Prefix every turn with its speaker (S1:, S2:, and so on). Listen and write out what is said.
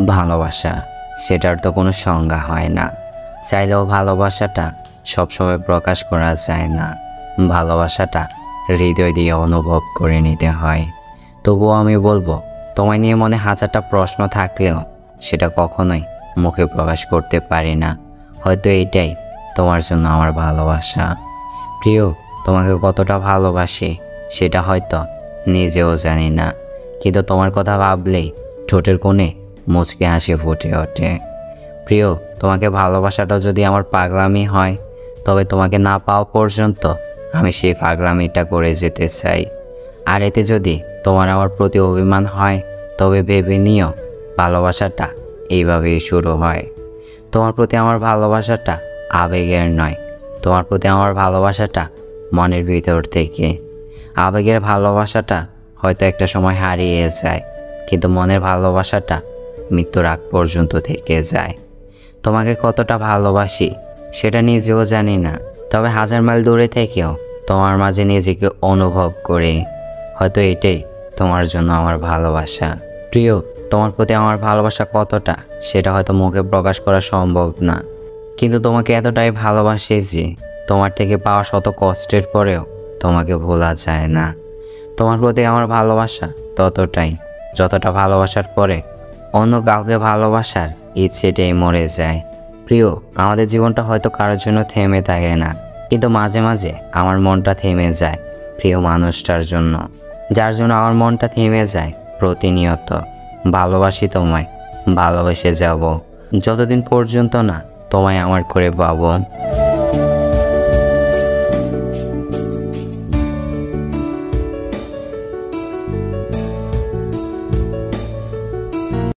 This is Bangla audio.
S1: ভালোবাসা সেটার তো কোনো সংজ্ঞা হয় না। চাইলেও ভালোবাসাটা সবসময় প্রকাশ করা যায় না। ভালোবাসাটা হৃদয় দিয়ে অনুভব করে নিতে হয়। তবুও আমি বলবো, তোমায় নিয়ে মনে হাজারটা প্রশ্ন থাকলেও সেটা কখনোই মুখে প্রকাশ করতে পারি না। হয়তো এইটাই তোমার জন্য আমার ভালোবাসা। প্রিয়, তোমাকে কতটা ভালোবাসি সেটা হয়তো নিজেও জানি না, কিন্তু তোমার কথা ভাবলেই ঠোঁটের কোণে মুচকি হাসি ফুটে ওঠে। প্রিয়, তোমাকে ভালোবাসাটা যদি আমার পাগলামি হয়, তবে তোমাকে না পাওয়া পর্যন্ত আমি সেই পাগলামিটা করে যেতে চাই। আর এতে যদি তোমার আমার প্রতি অভিমান হয়, তবে ভেবে নিও ভালোবাসাটা এইভাবেই শুরু হয়। তোমার প্রতি আমার ভালোবাসাটা আবেগের নয়, তোমার প্রতি আমার ভালোবাসাটা মনের ভিতর থেকে। আবেগের ভালোবাসাটা হয়তো একটা সময় হারিয়ে যায়, কিন্তু মনের ভালোবাসাটা মৃত্যুর আগ পর্যন্ত থেকে যায়। তোমাকে কতটা ভালোবাসি সেটা নিজেও জানি না, তবে হাজার মাইল দূরে থেকেও তোমার মাঝে নিজেকে অনুভব করে। হয়তো এটাই তোমার জন্য আমার ভালোবাসা। প্রিয়, তোমার প্রতি আমার ভালোবাসা কতটা সেটা হয়তো মুখে প্রকাশ করা সম্ভব না, কিন্তু তোমাকে এতটাই ভালোবাসি যে তোমার থেকে পাওয়া শত কষ্টের পরেও তোমাকে ভোলা যায় না। তোমার প্রতি আমার ভালোবাসা ততটাই যতটা ভালোবাসার পরে অন্য কাউকে ভালোবাসার ইচ্ছেটাই মরে যায়। প্রিয়, আমাদের জীবনটা হয়তো কারোর জন্য থেমে থাকে না, কিন্তু মাঝে মাঝে আমার মনটা থেমে যায় প্রিয় মানুষটার জন্য, যার জন্য আমার মনটা থেমে যায় প্রতিনিয়ত। ভালোবাসি তোমায়, ভালোবেসে যাব যতদিন পর্যন্ত না তোমায় আমার করে পাবো।